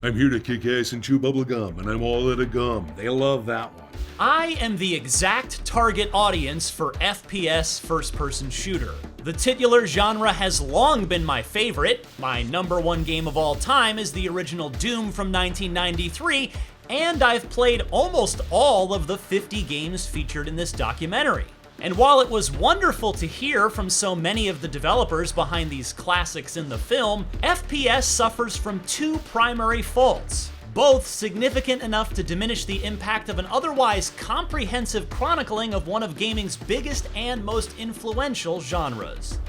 I'm here to kick ass and chew bubble gum, and I'm all out of gum. They love that one. I am the exact target audience for FPS first-person shooter. The titular genre has long been my favorite. My number one game of all time is the original Doom from 1993, and I've played almost all of the 50 games featured in this documentary. And while it was wonderful to hear from so many of the developers behind these classics in the film, FPS suffers from two primary faults, both significant enough to diminish the impact of an otherwise comprehensive chronicling of one of gaming's biggest and most influential genres.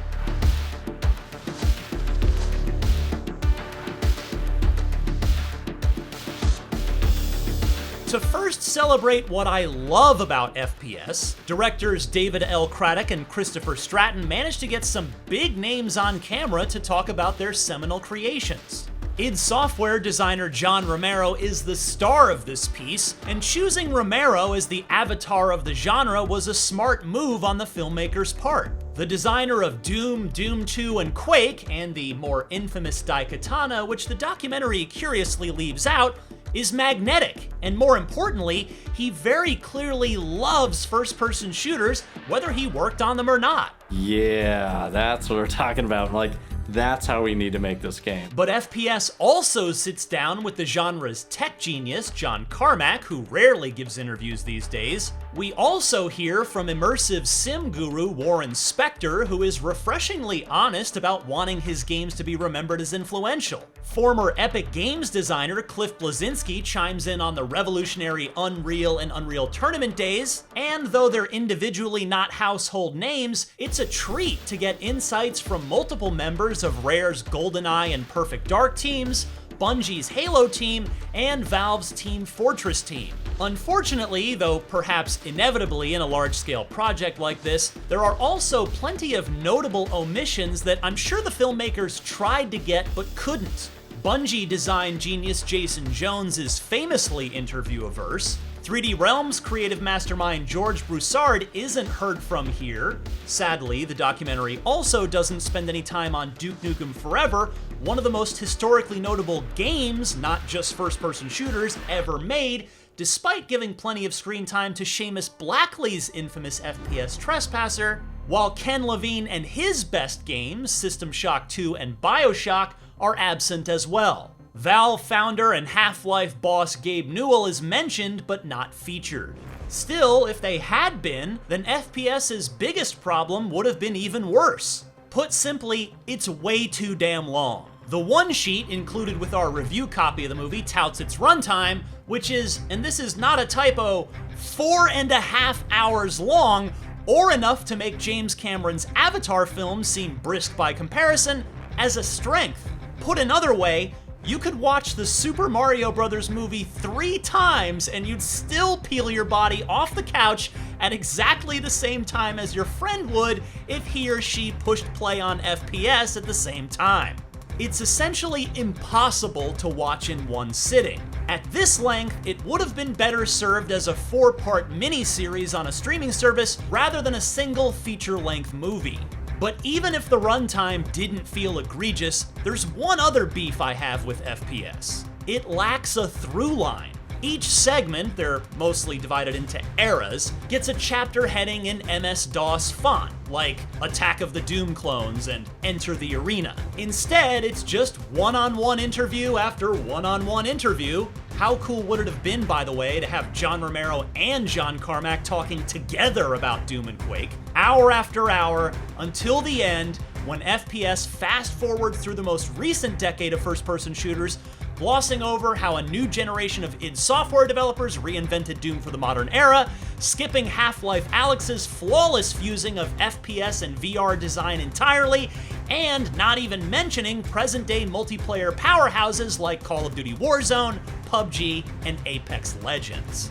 To first celebrate what I love about FPS, directors David L. Craddock and Christopher Stratton managed to get some big names on camera to talk about their seminal creations. id Software designer John Romero is the star of this piece, and choosing Romero as the avatar of the genre was a smart move on the filmmaker's part. The designer of Doom, Doom 2, and Quake, and the more infamous Daikatana, which the documentary curiously leaves out, is magnetic, and more importantly, he very clearly loves first-person shooters, whether he worked on them or not. Yeah, that's what we're talking about. Like, that's how we need to make this game. But FPS also sits down with the genre's tech genius, John Carmack, who rarely gives interviews these days. We also hear from immersive sim guru Warren Spector, who is refreshingly honest about wanting his games to be remembered as influential. Former Epic Games designer Cliff Bleszinski chimes in on the revolutionary Unreal and Unreal Tournament days, and though they're individually not household names, it's a treat to get insights from multiple members of Rare's GoldenEye and Perfect Dark teams, Bungie's Halo team, and Valve's Team Fortress team. Unfortunately, though perhaps inevitably in a large-scale project like this, there are also plenty of notable omissions that I'm sure the filmmakers tried to get but couldn't. Bungie design genius Jason Jones is famously interview-averse. 3D Realms creative mastermind George Broussard isn't heard from here. Sadly, the documentary also doesn't spend any time on Duke Nukem Forever, one of the most historically notable games, not just first-person shooters, ever made, despite giving plenty of screen time to Seamus Blackley's infamous FPS Trespasser, while Ken Levine and his best games, System Shock 2 and BioShock, are absent as well. Valve founder and Half-Life boss Gabe Newell is mentioned, but not featured. Still, if they had been, then FPS's biggest problem would have been even worse. Put simply, it's way too damn long. The one sheet included with our review copy of the movie touts its runtime, which is, and this is not a typo, 4.5 hours long, or enough to make James Cameron's Avatar film seem brisk by comparison, as a strength. Put another way, you could watch the Super Mario Bros. Movie 3 times and you'd still peel your body off the couch at exactly the same time as your friend would if he or she pushed play on FPS at the same time. It's essentially impossible to watch in one sitting. At this length, it would have been better served as a 4-part miniseries on a streaming service rather than a single feature-length movie. But even if the runtime didn't feel egregious, there's one other beef I have with FPS. It lacks a through line. Each segment, they're mostly divided into eras, gets a chapter heading in MS-DOS font, like Attack of the Doom Clones and Enter the Arena. Instead, it's just one-on-one interview after one-on-one interview. How cool would it have been, by the way, to have John Romero and John Carmack talking together about Doom and Quake, hour after hour, until the end, when FPS fast-forward through the most recent decade of first-person shooters, glossing over how a new generation of id Software developers reinvented Doom for the modern era, skipping Half-Life Alyx's flawless fusing of FPS and VR design entirely, and not even mentioning present-day multiplayer powerhouses like Call of Duty Warzone, PUBG, and Apex Legends.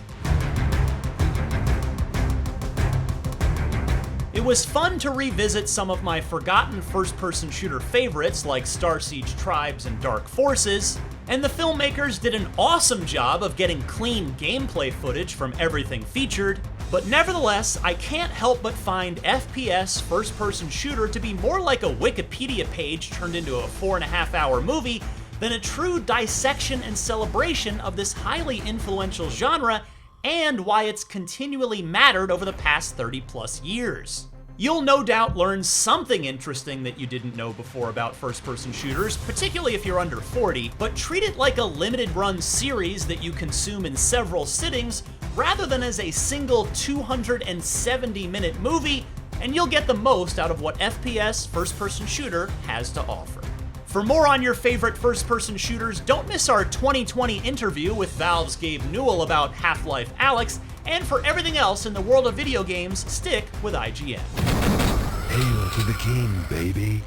It was fun to revisit some of my forgotten first-person shooter favorites like Starsiege Tribes and Dark Forces, and the filmmakers did an awesome job of getting clean gameplay footage from everything featured, but nevertheless, I can't help but find FPS first-person shooter to be more like a Wikipedia page turned into a 4.5-hour movie than a true dissection and celebration of this highly influential genre and why it's continually mattered over the past 30 plus years. You'll no doubt learn something interesting that you didn't know before about first-person shooters, particularly if you're under 40, but treat it like a limited-run series that you consume in several sittings rather than as a single 270-minute movie, and you'll get the most out of what FPS first-person shooter has to offer. For more on your favorite first-person shooters, don't miss our 2020 interview with Valve's Gabe Newell about Half-Life Alyx, and for everything else in the world of video games, stick with IGN. Hail to the king, baby.